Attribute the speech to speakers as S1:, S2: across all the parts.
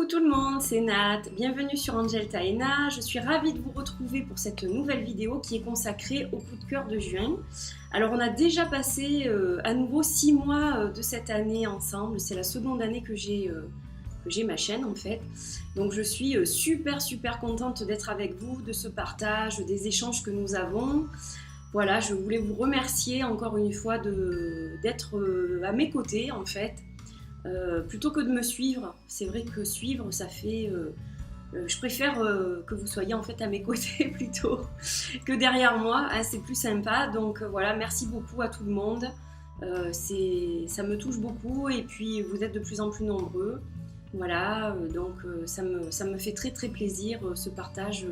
S1: tout le monde, c'est Nat, bienvenue sur Angel Taena. Je suis ravie de vous retrouver pour cette nouvelle vidéo qui est consacrée au coup de cœur de juin. Alors on a déjà passé à nouveau 6 mois de cette année ensemble, c'est la seconde année que j'ai ma chaîne en fait. Donc je suis super contente d'être avec vous, de ce partage, des échanges que nous avons. Voilà, je voulais vous remercier encore une fois d'être à mes côtés en fait. Plutôt que de me suivre, c'est vrai que suivre ça fait... je préfère que vous soyez en fait à mes côtés plutôt que derrière moi, hein, c'est plus sympa. Donc voilà, merci beaucoup à tout le monde, ça me touche beaucoup et puis vous êtes de plus en plus nombreux. Voilà, donc ça me fait très plaisir ce partage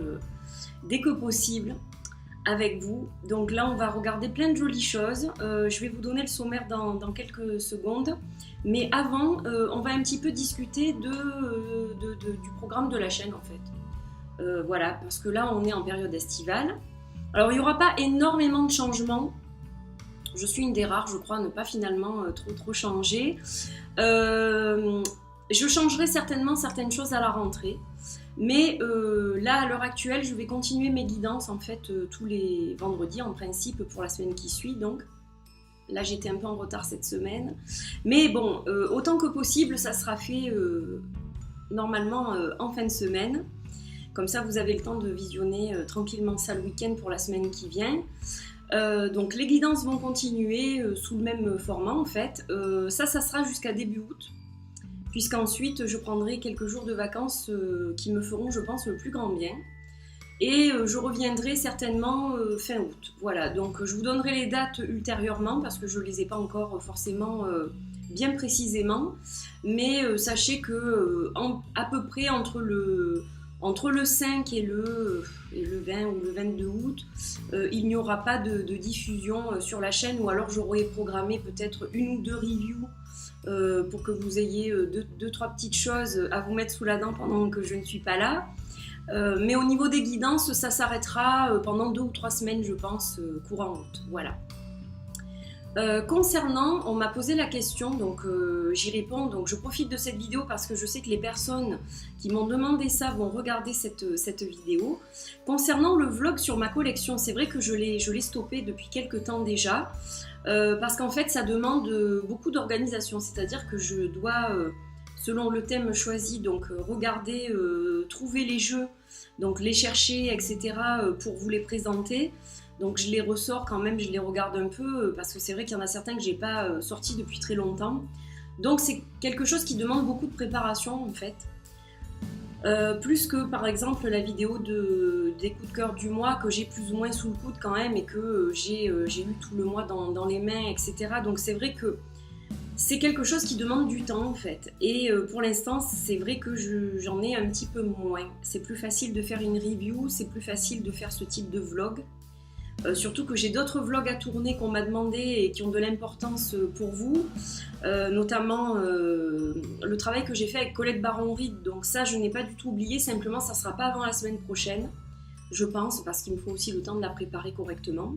S1: dès que possible avec vous. Donc là on va regarder plein de jolies choses, je vais vous donner le sommaire dans quelques secondes, mais avant on va un petit peu discuter du programme de la chaîne en fait. Voilà, parce que là on est en période estivale. Alors il n'y aura pas énormément de changements, je suis une des rares je crois à ne pas finalement trop changer. Je changerai certainement certaines choses à la rentrée. Mais là, à l'heure actuelle, je vais continuer mes guidances en fait tous les vendredis en principe pour la semaine qui suit. Donc là, j'étais un peu en retard cette semaine. Mais bon, autant que possible, ça sera fait normalement en fin de semaine. Comme ça, vous avez le temps de visionner tranquillement ça le week-end pour la semaine qui vient. Donc les guidances vont continuer sous le même format en fait. Ça sera jusqu'à début août. Puisqu'ensuite je prendrai quelques jours de vacances qui me feront, je pense, le plus grand bien. Et je reviendrai certainement fin août. Voilà, donc je vous donnerai les dates ultérieurement parce que je ne les ai pas encore forcément bien précisément. Mais sachez que à peu près entre le 5 et le 20 ou le 22 août, il n'y aura pas de diffusion sur la chaîne, ou alors j'aurai programmé peut-être une ou deux reviews pour que vous ayez deux, trois petites choses à vous mettre sous la dent pendant que je ne suis pas là. Mais au niveau des guidances, ça s'arrêtera pendant 2 ou 3 semaines, je pense, courant août. Voilà. Concernant, on m'a posé la question, donc j'y réponds. Donc je profite de cette vidéo parce que je sais que les personnes qui m'ont demandé ça vont regarder cette vidéo. Concernant le vlog sur ma collection, c'est vrai que je l'ai stoppé depuis quelques temps déjà. Parce qu'en fait ça demande beaucoup d'organisation, c'est-à-dire que je dois, selon le thème choisi, donc regarder, trouver les jeux, donc les chercher, etc. Pour vous les présenter. Donc je les ressors quand même, je les regarde un peu, parce que c'est vrai qu'il y en a certains que j'ai pas sortis depuis très longtemps. Donc c'est quelque chose qui demande beaucoup de préparation en fait. Plus que par exemple la vidéo des coups de cœur du mois que j'ai plus ou moins sous le coude quand même et que j'ai eu tout le mois dans les mains, etc. Donc c'est vrai que c'est quelque chose qui demande du temps en fait. Et pour l'instant c'est vrai que j'en ai un petit peu moins. C'est plus facile de faire une review, c'est plus facile de faire ce type de vlog. Surtout que j'ai d'autres vlogs à tourner qu'on m'a demandé et qui ont de l'importance pour vous, notamment le travail que j'ai fait avec Colette Baron-Reid. Donc ça je n'ai pas du tout oublié, simplement ça ne sera pas avant la semaine prochaine, je pense, parce qu'il me faut aussi le temps de la préparer correctement.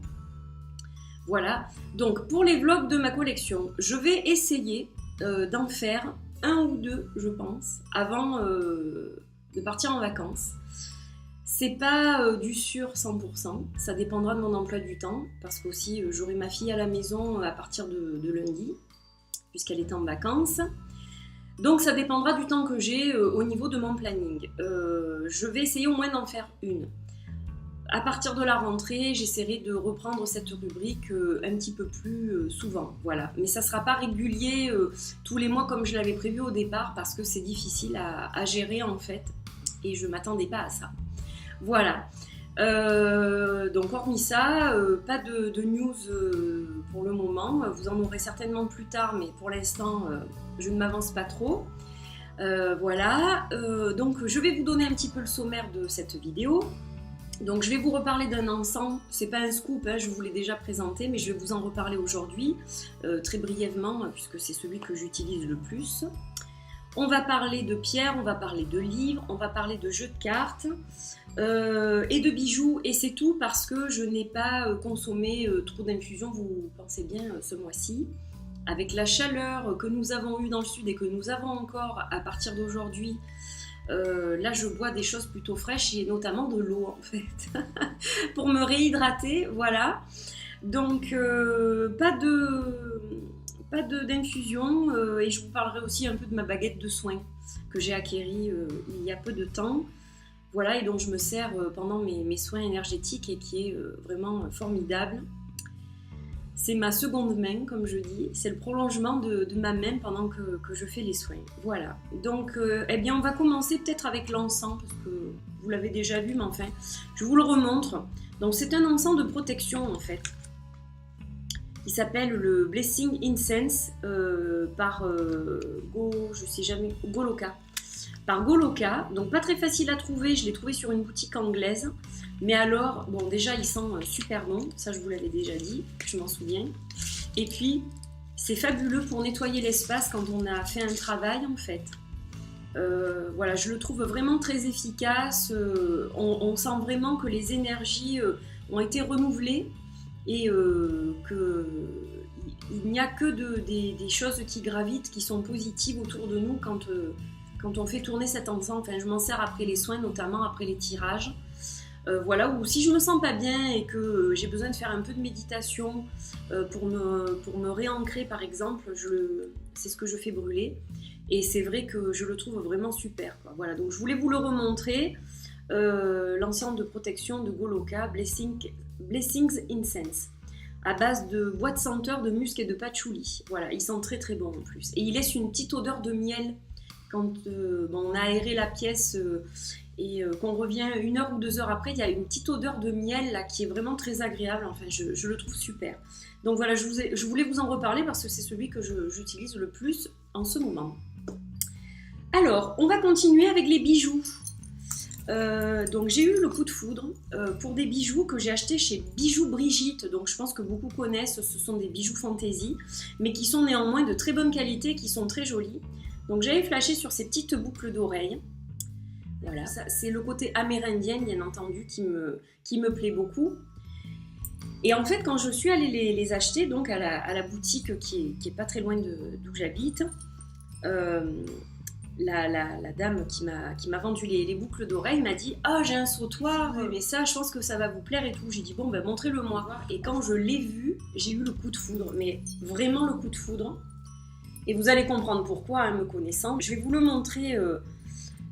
S1: Voilà, donc pour les vlogs de ma collection, je vais essayer d'en faire 1 ou 2, je pense, avant de partir en vacances. C'est pas du sûr 100%, ça dépendra de mon emploi du temps, parce qu'aussi j'aurai ma fille à la maison à partir de lundi, puisqu'elle est en vacances. Donc ça dépendra du temps que j'ai au niveau de mon planning. Je vais essayer au moins d'en faire une. À partir de la rentrée, j'essaierai de reprendre cette rubrique un petit peu plus souvent, voilà. Mais ça sera pas régulier tous les mois comme je l'avais prévu au départ, parce que c'est difficile à gérer en fait, et je m'attendais pas à ça. Voilà, donc hormis ça, pas de news pour le moment, vous en aurez certainement plus tard, mais pour l'instant je ne m'avance pas trop. Voilà, donc je vais vous donner un petit peu le sommaire de cette vidéo. Donc je vais vous reparler d'un encens, c'est pas un scoop, hein, je vous l'ai déjà présenté, mais je vais vous en reparler aujourd'hui, très brièvement, puisque c'est celui que j'utilise le plus. On va parler de pierres, on va parler de livres, on va parler de jeux de cartes et de bijoux, et c'est tout parce que je n'ai pas consommé trop d'infusions, vous pensez bien, ce mois-ci. Avec la chaleur que nous avons eue dans le sud et que nous avons encore à partir d'aujourd'hui, Là, je bois des choses plutôt fraîches et notamment de l'eau en fait, pour me réhydrater, voilà. Donc, pas d'infusion et je vous parlerai aussi un peu de ma baguette de soins que j'ai acquérie il y a peu de temps. Voilà, et dont je me sers pendant mes soins énergétiques et qui est vraiment formidable. C'est ma seconde main, comme je dis. C'est le prolongement de ma main pendant que je fais les soins. Voilà. Donc, eh bien, on va commencer peut-être avec l'encens, parce que vous l'avez déjà vu, mais enfin, je vous le remontre. Donc, c'est un encens de protection, en fait. Il s'appelle le Blessing Incense par Goloka. Par Goloka, donc pas très facile à trouver, je l'ai trouvé sur une boutique anglaise. Mais alors, bon, déjà, il sent super bon, ça je vous l'avais déjà dit, je m'en souviens. Et puis, c'est fabuleux pour nettoyer l'espace quand on a fait un travail, en fait. Voilà, je le trouve vraiment très efficace. On sent vraiment que les énergies ont été renouvelées et qu'il n'y a que des choses qui gravitent, qui sont positives autour de nous quand on fait tourner cet encens. Enfin, je m'en sers après les soins, notamment après les tirages. Voilà, ou si je me sens pas bien et que j'ai besoin de faire un peu de méditation pour me réancrer par exemple, c'est ce que je fais brûler et c'est vrai que je le trouve vraiment super, quoi. Voilà, donc je voulais vous le remontrer, l'encens de protection de Goloka, Blessings Incense, à base de bois de senteur de musc et de patchouli. Voilà, il sent très très bon en plus et il laisse une petite odeur de miel quand on a aéré la pièce et qu'on revient 1 heure ou 2 heures après, il y a une petite odeur de miel là qui est vraiment très agréable. Enfin, je le trouve super. Donc voilà, je voulais vous en reparler parce que c'est celui que j'utilise le plus en ce moment. Alors, on va continuer avec les bijoux. Donc j'ai eu le coup de foudre pour des bijoux que j'ai achetés chez Bijoux Brigitte. Donc je pense que beaucoup connaissent, ce sont des bijoux fantaisie, mais qui sont néanmoins de très bonne qualité, qui sont très jolis. Donc j'avais flashé sur ces petites boucles d'oreilles. Voilà, c'est le côté amérindien bien entendu qui me plaît beaucoup. Et en fait quand je suis allée les acheter donc à la boutique qui est pas très loin d'où j'habite, la dame qui m'a vendu les boucles d'oreilles m'a dit « Ah, j'ai un sautoir, mais ça je pense que ça va vous plaire et tout ». J'ai dit « Bon ben montrez-le-moi ». Et quand je l'ai vu, j'ai eu le coup de foudre, mais vraiment le coup de foudre. Et vous allez comprendre pourquoi, hein, me connaissant. Je vais vous le montrer,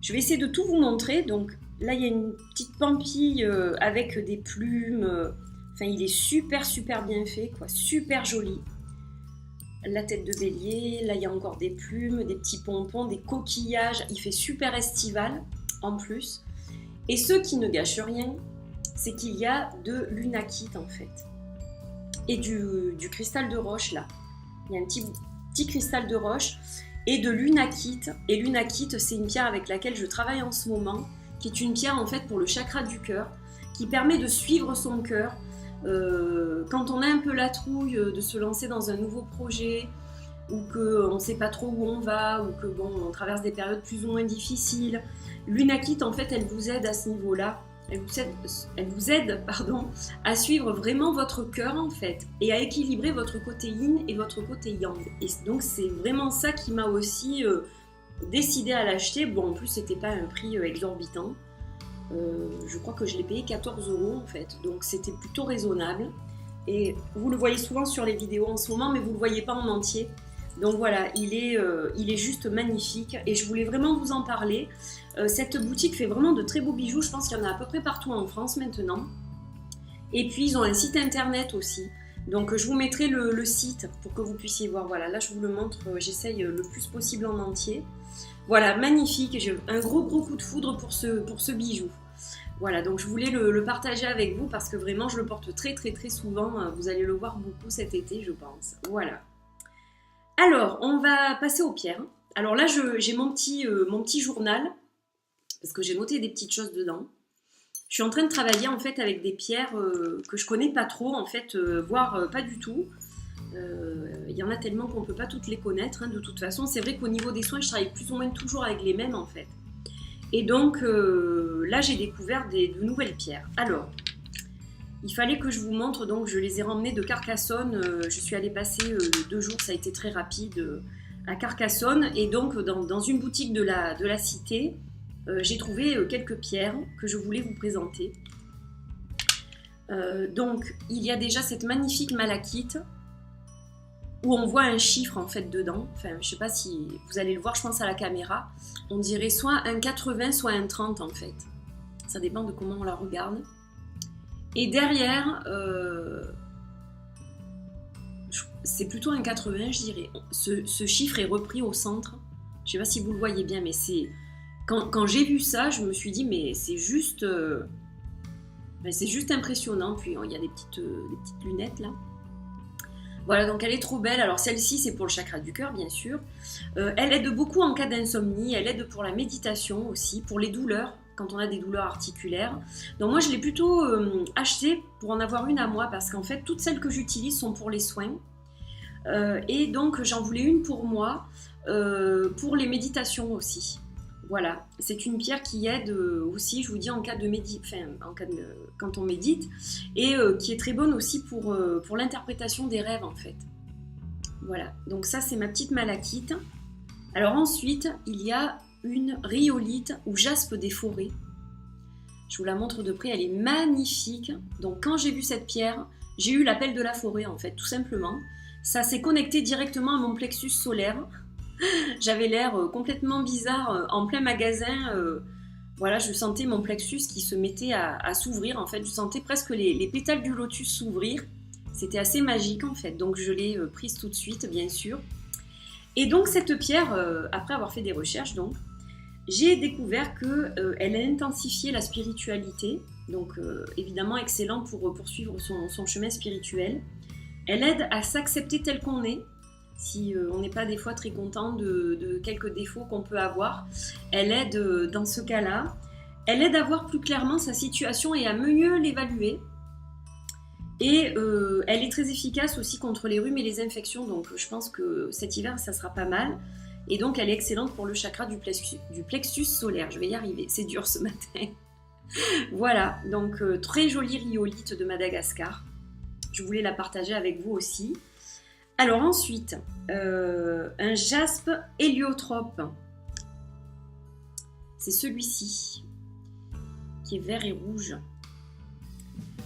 S1: je vais essayer de tout vous montrer. Donc là, il y a une petite pampille avec des plumes. Enfin, il est super, super bien fait, quoi. Super joli. La tête de bélier, là, il y a encore des plumes, des petits pompons, des coquillages. Il fait super estival, en plus. Et ce qui ne gâche rien, c'est qu'il y a de l'unakite, en fait. Et du cristal de roche, là. Il y a un petit cristal de roche et de l'unakite. Et l'unakite, c'est une pierre avec laquelle je travaille en ce moment, qui est une pierre en fait pour le chakra du cœur, qui permet de suivre son cœur. Quand on a un peu la trouille de se lancer dans un nouveau projet, ou qu'on ne sait pas trop où on va, ou que on traverse des périodes plus ou moins difficiles, l'unakite en fait elle vous aide à ce niveau-là. Elle vous aide à suivre vraiment votre cœur en fait et à équilibrer votre côté yin et votre côté yang. Et donc c'est vraiment ça qui m'a aussi décidé à l'acheter. Bon, en plus c'était pas un prix exorbitant. Je crois que je l'ai payé 14 € en fait, donc c'était plutôt raisonnable. Et vous le voyez souvent sur les vidéos en ce moment, mais vous le voyez pas en entier. Donc voilà, il est juste magnifique et je voulais vraiment vous en parler. Cette boutique fait vraiment de très beaux bijoux, je pense qu'il y en a à peu près partout en France maintenant. Et puis ils ont un site internet aussi, donc je vous mettrai le site pour que vous puissiez voir. Voilà, là je vous le montre, j'essaye le plus possible en entier. Voilà, magnifique, j'ai un gros coup de foudre pour ce bijou. Voilà, donc je voulais le partager avec vous parce que vraiment je le porte très très très souvent, vous allez le voir beaucoup cet été je pense. Voilà. Alors, on va passer aux pierres. Alors là, j'ai mon petit journal, parce que j'ai noté des petites choses dedans. Je suis en train de travailler en fait avec des pierres que je connais pas trop, en fait, voire pas du tout. Il y en a tellement qu'on ne peut pas toutes les connaître, hein, de toute façon. C'est vrai qu'au niveau des soins, je travaille plus ou moins toujours avec les mêmes en fait. Et donc là, j'ai découvert de nouvelles pierres. Alors, il fallait que je vous montre, donc je les ai ramenées de Carcassonne. Je suis allée passer 2 jours, ça a été très rapide, à Carcassonne. Et donc dans une boutique de la cité, j'ai trouvé quelques pierres que je voulais vous présenter. Donc, il y a déjà cette magnifique malachite où on voit un chiffre en fait dedans. Enfin, je sais pas si vous allez le voir, je pense à la caméra. On dirait soit un 80, soit un 30 en fait. Ça dépend de comment on la regarde. Et derrière, c'est plutôt un 80, je dirais. Ce chiffre est repris au centre. Je sais pas si vous le voyez bien, mais c'est... Quand j'ai vu ça, je me suis dit, mais c'est juste impressionnant. Puis il y a des petites lunettes là. Voilà, donc elle est trop belle. Alors celle-ci, c'est pour le chakra du cœur, bien sûr. Elle aide beaucoup en cas d'insomnie. Elle aide pour la méditation aussi, pour les douleurs, quand on a des douleurs articulaires. Donc moi, je l'ai plutôt achetée pour en avoir une à moi, parce qu'en fait, toutes celles que j'utilise sont pour les soins. Et donc, j'en voulais une pour moi, pour les méditations aussi. Voilà, c'est une pierre qui aide aussi, je vous dis, en cas de quand on médite, et qui est très bonne aussi pour l'interprétation des rêves en fait. Voilà, donc ça c'est ma petite malachite. Alors ensuite, il y a une rhyolite ou jaspe des forêts. Je vous la montre de près, elle est magnifique. Donc quand j'ai vu cette pierre, j'ai eu l'appel de la forêt en fait, tout simplement. Ça s'est connecté directement à mon plexus solaire. J'avais l'air complètement bizarre en plein magasin. Voilà, je sentais mon plexus qui se mettait à s'ouvrir. En fait, je sentais presque les pétales du lotus s'ouvrir. C'était assez magique en fait. Donc je l'ai prise tout de suite, bien sûr. Et donc cette pierre, après avoir fait des recherches, donc, j'ai découvert qu'elle a intensifié la spiritualité. Donc évidemment excellent pour poursuivre son chemin spirituel. Elle aide à s'accepter tel qu'on est. Si on n'est pas des fois très content de quelques défauts qu'on peut avoir, elle aide dans ce cas-là. Elle aide à voir plus clairement sa situation et à mieux l'évaluer. Et elle est très efficace aussi contre les rhumes et les infections, donc je pense que cet hiver ça sera pas mal. Et donc elle est excellente pour le chakra du plexus solaire. Je vais y arriver, c'est dur ce matin. Voilà, donc très jolie rhyolite de Madagascar. Je voulais la partager avec vous aussi. Alors ensuite, un jaspe héliotrope. C'est celui-ci, qui est vert et rouge.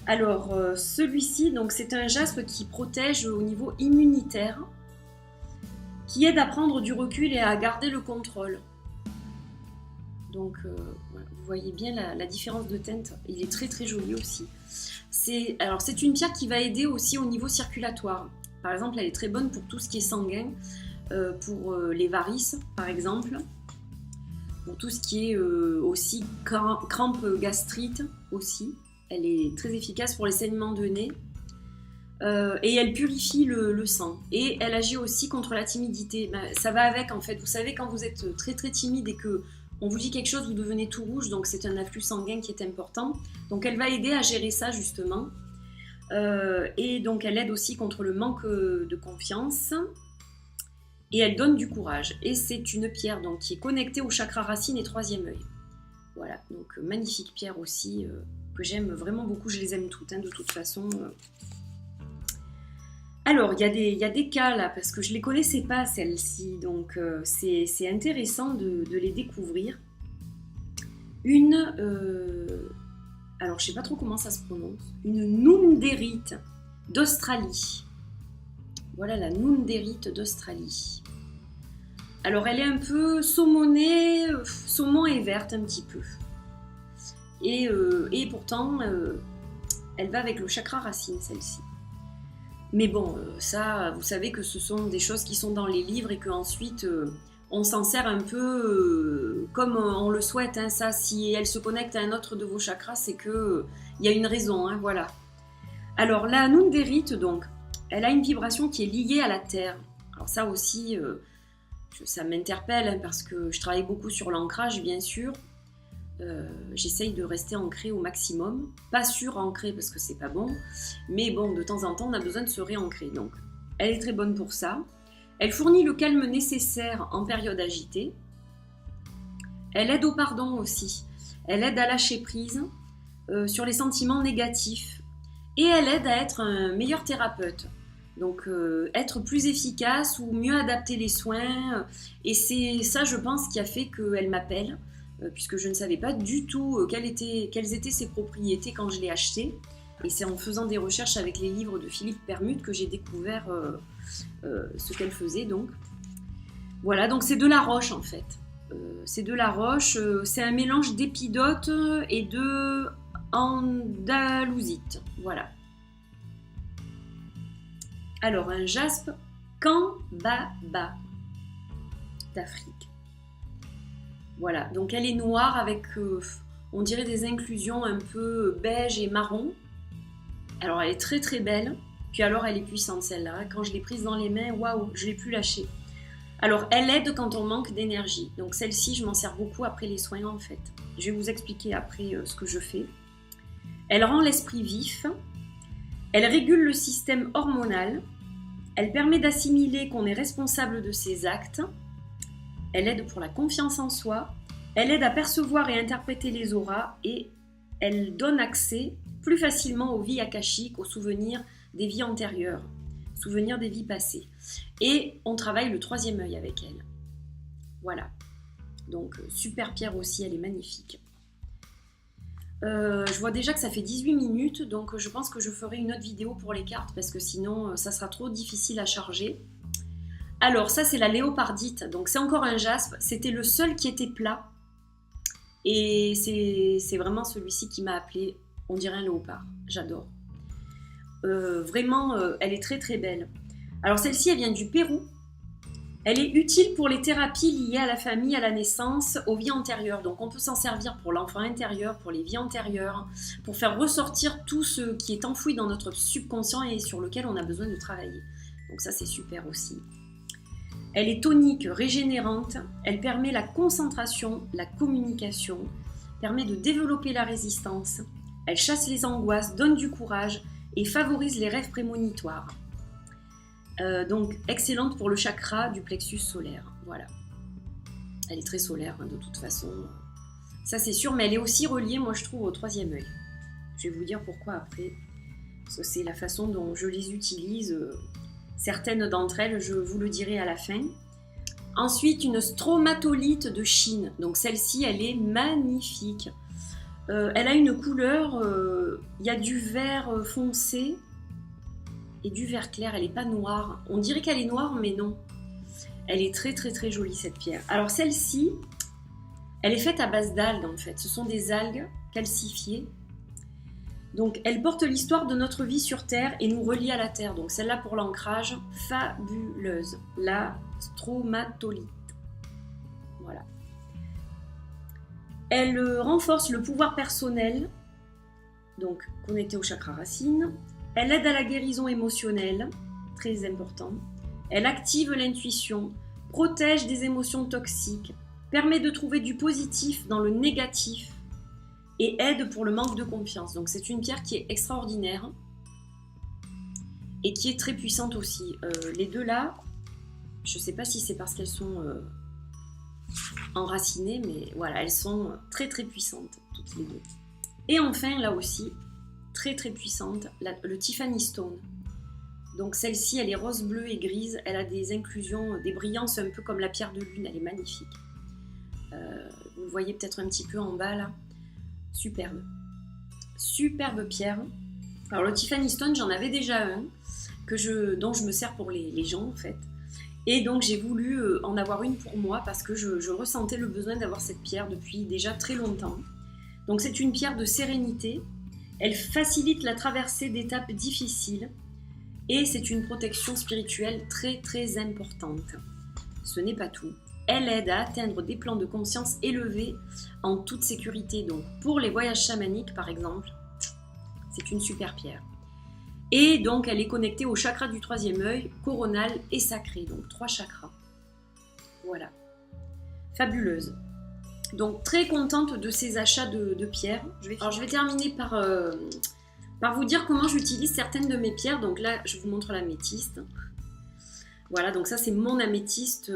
S1: Alors celui-ci, donc c'est un jaspe qui protège au niveau immunitaire, qui aide à prendre du recul et à garder le contrôle. Donc voilà, vous voyez bien la différence de teinte. Il est très très joli aussi. C'est une pierre qui va aider aussi au niveau circulatoire. Par exemple, elle est très bonne pour tout ce qui est sanguin, pour les varices, par exemple, pour tout ce qui est aussi crampes gastrites aussi. Elle est très efficace pour les saignements de nez et elle purifie le sang. Et elle agit aussi contre la timidité. Ben, ça va avec en fait. Vous savez, quand vous êtes très très timide et que on vous dit quelque chose, vous devenez tout rouge, donc c'est un afflux sanguin qui est important. Donc elle va aider à gérer ça justement. Et donc elle aide aussi contre le manque de confiance et elle donne du courage. Et c'est une pierre donc, qui est connectée au chakra racine et troisième œil. Voilà, donc magnifique pierre aussi que j'aime vraiment beaucoup. Je les aime toutes de toute façon. Alors il y a des cas là parce que je les connaissais pas celles-ci, donc c'est intéressant de les découvrir. Alors je sais pas trop comment ça se prononce, une Nundérite d'Australie. Voilà la Nundérite d'Australie. Alors elle est un peu saumonée, saumon et verte un petit peu. Et pourtant elle va avec le chakra racine celle-ci. Mais bon, ça, vous savez que ce sont des choses qui sont dans les livres et qu'ensuite on s'en sert un peu comme on le souhaite. Hein, ça, si elle se connecte à un autre de vos chakras, c'est qu'il y a une raison. Hein, voilà. Alors la Nundérite, donc, elle a une vibration qui est liée à la terre. Alors ça aussi, ça m'interpelle hein, parce que je travaille beaucoup sur l'ancrage, bien sûr. J'essaye de rester ancrée au maximum, pas sur-ancrée parce que c'est pas bon, mais bon, de temps en temps on a besoin de se réancrer, donc elle est très bonne pour ça. Elle fournit le calme nécessaire en période agitée. Elle aide au pardon aussi, elle aide à lâcher prise sur les sentiments négatifs et elle aide à être un meilleur thérapeute, donc être plus efficace ou mieux adapter les soins, et c'est ça je pense qui a fait qu'elle m'appelle. puisque je ne savais pas du tout quelles étaient ses propriétés quand je l'ai acheté. Et c'est en faisant des recherches avec les livres de Philippe Permutte que j'ai découvert ce qu'elle faisait. Donc voilà, donc c'est de la roche en fait. C'est de la roche, c'est un mélange d'épidote et de andalousite. Voilà. Alors un jaspe Kambaba d'Afrique. Voilà, donc elle est noire avec, on dirait des inclusions un peu beige et marron. Alors elle est très très belle, puis alors elle est puissante celle-là. Quand je l'ai prise dans les mains, waouh, je ne l'ai plus lâchée. Alors elle aide quand on manque d'énergie. Donc celle-ci, je m'en sers beaucoup après les soins en fait. Je vais vous expliquer après ce que je fais. Elle rend l'esprit vif. Elle régule le système hormonal. Elle permet d'assimiler qu'on est responsable de ses actes. Elle aide pour la confiance en soi. Elle aide à percevoir et interpréter les auras. Et elle donne accès plus facilement aux vies akashiques, aux souvenirs des vies antérieures, souvenirs des vies passées. Et on travaille le troisième œil avec elle. Voilà. Donc, super pierre aussi, elle est magnifique. Je vois déjà que ça fait 18 minutes, donc je pense que je ferai une autre vidéo pour les cartes, parce que sinon, ça sera trop difficile à charger. Alors, ça, c'est la léopardite. Donc, c'est encore un jaspe. C'était le seul qui était plat. Et c'est vraiment celui-ci qui m'a appelé, on dirait un léopard. J'adore. Vraiment, elle est très très belle. Alors celle-ci, elle vient du Pérou. Elle est utile pour les thérapies liées à la famille, à la naissance, aux vies antérieures. Donc on peut s'en servir pour l'enfant intérieur, pour les vies antérieures, pour faire ressortir tout ce qui est enfoui dans notre subconscient et sur lequel on a besoin de travailler. Donc ça, c'est super aussi. Elle est tonique, régénérante. Elle permet la concentration, la communication, permet de développer la résistance. Elle chasse les angoisses, donne du courage et favorise les rêves prémonitoires. Donc excellente pour le chakra du plexus solaire. Voilà. Elle est très solaire hein, de toute façon. Ça c'est sûr, mais elle est aussi reliée, moi je trouve, au troisième œil. Je vais vous dire pourquoi après. Parce que c'est la façon dont je les utilise. Certaines d'entre elles, je vous le dirai à la fin. Ensuite, une stromatolite de Chine. Donc celle-ci, elle est magnifique. Elle a une couleur, il y a du vert foncé et du vert clair, elle n'est pas noire. On dirait qu'elle est noire, mais non. Elle est très très très jolie cette pierre. Alors celle-ci, elle est faite à base d'algues en fait. Ce sont des algues calcifiées. Donc elle porte l'histoire de notre vie sur Terre et nous relie à la Terre. Donc celle-là pour l'ancrage, fabuleuse. La stromatolite. Voilà. Elle renforce le pouvoir personnel, donc connecté au chakra racine. Elle aide à la guérison émotionnelle, très important. Elle active l'intuition, protège des émotions toxiques, permet de trouver du positif dans le négatif et aide pour le manque de confiance. Donc c'est une pierre qui est extraordinaire et qui est très puissante aussi. Les deux là, je ne sais pas si c'est parce qu'elles sont enracinées, mais voilà, elles sont très très puissantes, toutes les deux. Et enfin, là aussi, très très puissante, le Tiffany Stone. Donc celle-ci, elle est rose, bleue et grise. Elle a des inclusions, des brillances un peu comme la pierre de lune. Elle est magnifique. Vous le voyez peut-être un petit peu en bas là. Superbe. Superbe pierre. Alors le Tiffany Stone, j'en avais déjà un dont je me sers pour les gens en fait. Et donc j'ai voulu en avoir une pour moi parce que je ressentais le besoin d'avoir cette pierre depuis déjà très longtemps. Donc c'est une pierre de sérénité. Elle facilite la traversée d'étapes difficiles et c'est une protection spirituelle très très importante. Ce n'est pas tout. Elle aide à atteindre des plans de conscience élevés en toute sécurité. Donc pour les voyages chamaniques par exemple, c'est une super pierre. Et donc elle est connectée au chakra du troisième œil, coronal et sacré. Donc 3 chakras. Voilà. Fabuleuse. Donc très contente de ces achats de pierres. Alors je vais terminer par vous dire comment j'utilise certaines de mes pierres. Donc là je vous montre l'améthyste. Voilà, donc ça c'est mon améthyste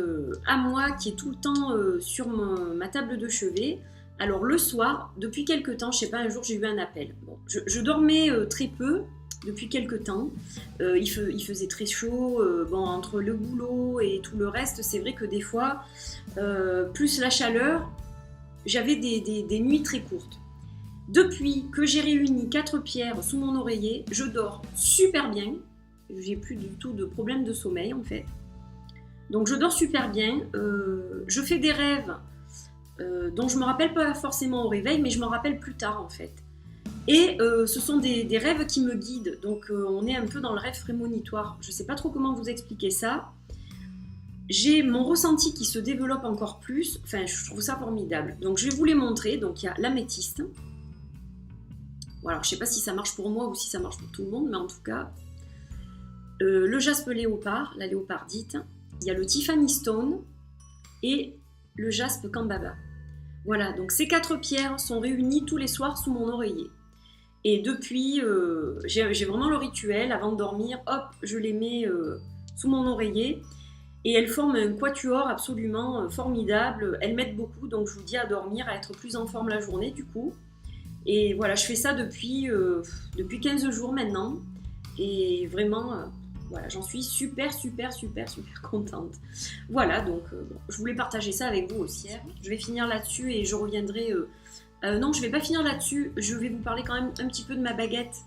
S1: à moi qui est tout le temps sur ma table de chevet. Alors le soir, depuis quelques temps, je sais pas, un jour j'ai eu un appel. Bon, je dormais très peu depuis quelques temps. Il faisait très chaud. Bon, entre le boulot et tout le reste, c'est vrai que des fois, plus la chaleur, j'avais des nuits très courtes. Depuis que j'ai réuni 4 pierres sous mon oreiller, je dors super bien. J'ai plus du tout de problème de sommeil en fait. Donc je dors super bien. Je fais des rêves dont je ne me rappelle pas forcément au réveil, mais je m'en rappelle plus tard en fait. Et ce sont des rêves qui me guident. Donc on est un peu dans le rêve prémonitoire. Je ne sais pas trop comment vous expliquer ça. J'ai mon ressenti qui se développe encore plus. Enfin, je trouve ça formidable. Donc je vais vous les montrer. Donc il y a l'améthyste. Voilà, je ne sais pas si ça marche pour moi ou si ça marche pour tout le monde, mais en tout cas, le jaspe léopard, la léopardite, il y a le Tiffany Stone et le jaspe Kambaba. Voilà, donc ces 4 pierres sont réunies tous les soirs sous mon oreiller. Et depuis, j'ai vraiment le rituel, avant de dormir, hop, je les mets sous mon oreiller. Et elles forment un quatuor absolument formidable. Elles m'aident beaucoup, donc je vous dis à dormir, à être plus en forme la journée du coup. Et voilà, je fais ça depuis 15 jours maintenant. Et vraiment, voilà, j'en suis super contente. Voilà, donc bon, je voulais partager ça avec vous aussi. Je vais finir là-dessus et je reviendrai... non, je ne vais pas finir là-dessus. Je vais vous parler quand même un petit peu de ma baguette.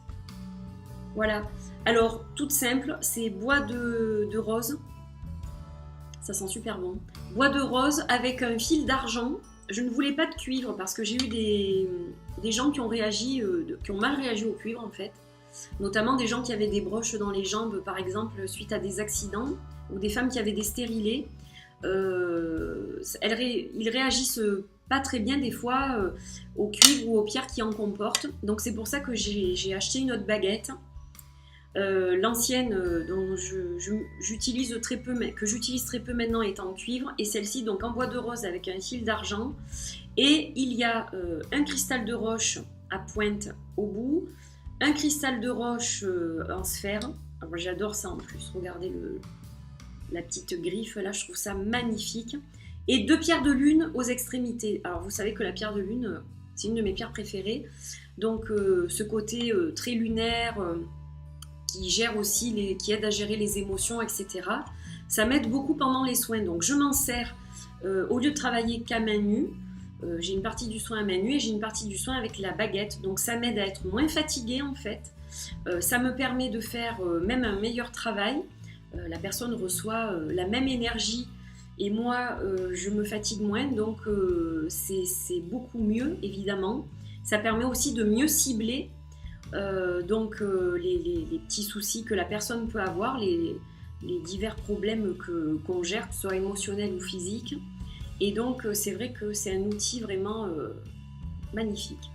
S1: Voilà. Alors, toute simple, c'est bois de rose. Ça sent super bon. Bois de rose avec un fil d'argent. Je ne voulais pas de cuivre parce que j'ai eu des gens qui ont réagi, qui ont mal réagi au cuivre en fait. Notamment des gens qui avaient des broches dans les jambes par exemple suite à des accidents ou des femmes qui avaient des stérilés. Ils réagissent pas très bien des fois au cuivre ou aux pierres qui en comportent. Donc c'est pour ça que j'ai acheté une autre baguette. L'ancienne dont j'utilise très peu, mais que j'utilise très peu maintenant est en cuivre, et celle-ci donc en bois de rose avec un fil d'argent, et il y a un cristal de roche à pointe au bout, un cristal de roche en sphère. Alors, j'adore ça en plus, regardez la petite griffe là, je trouve ça magnifique, et 2 pierres de lune aux extrémités. Alors vous savez que la pierre de lune c'est une de mes pierres préférées, donc ce côté très lunaire qui gère aussi, qui aide à gérer les émotions, etc. Ça m'aide beaucoup pendant les soins. Donc je m'en sers au lieu de travailler qu'à main nue. J'ai une partie du soin à main nue et j'ai une partie du soin avec la baguette. Donc ça m'aide à être moins fatiguée en fait. Ça me permet de faire même un meilleur travail. La personne reçoit la même énergie et moi je me fatigue moins. Donc c'est beaucoup mieux évidemment. Ça permet aussi de mieux cibler les petits soucis que la personne peut avoir, les divers problèmes qu'on gère, que ce soit émotionnel ou physique. Et donc c'est vrai que c'est un outil vraiment magnifique.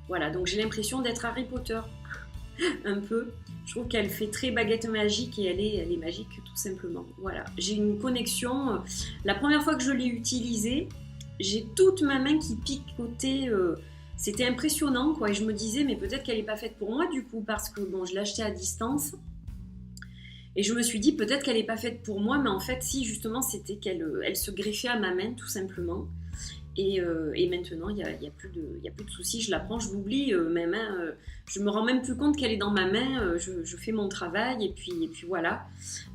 S1: Voilà, donc j'ai l'impression d'être Harry Potter un peu. Je trouve qu'elle fait très baguette magique et elle est magique tout simplement. Voilà, j'ai une connexion. La première fois que je l'ai utilisée, j'ai toute ma main qui picotait. C'était impressionnant quoi, et je me disais mais peut-être qu'elle n'est pas faite pour moi du coup, parce que bon, je l'ai achetée à distance et je me suis dit peut-être qu'elle n'est pas faite pour moi, mais en fait si, justement c'était qu'elle se greffait à ma main tout simplement, et maintenant il y a plus de soucis, je la prends, je l'oublie, ma main, je me rends même plus compte qu'elle est dans ma main, je fais mon travail et puis voilà.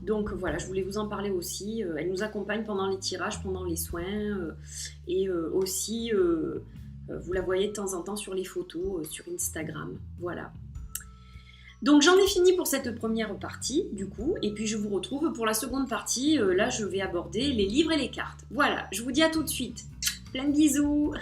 S1: Donc voilà, je voulais vous en parler aussi. Elle nous accompagne pendant les tirages, pendant les soins, et aussi vous la voyez de temps en temps sur les photos, sur Instagram, voilà. Donc j'en ai fini pour cette première partie, du coup, et puis je vous retrouve pour la seconde partie. Là, je vais aborder les livres et les cartes. Voilà, je vous dis à tout de suite. Plein de bisous!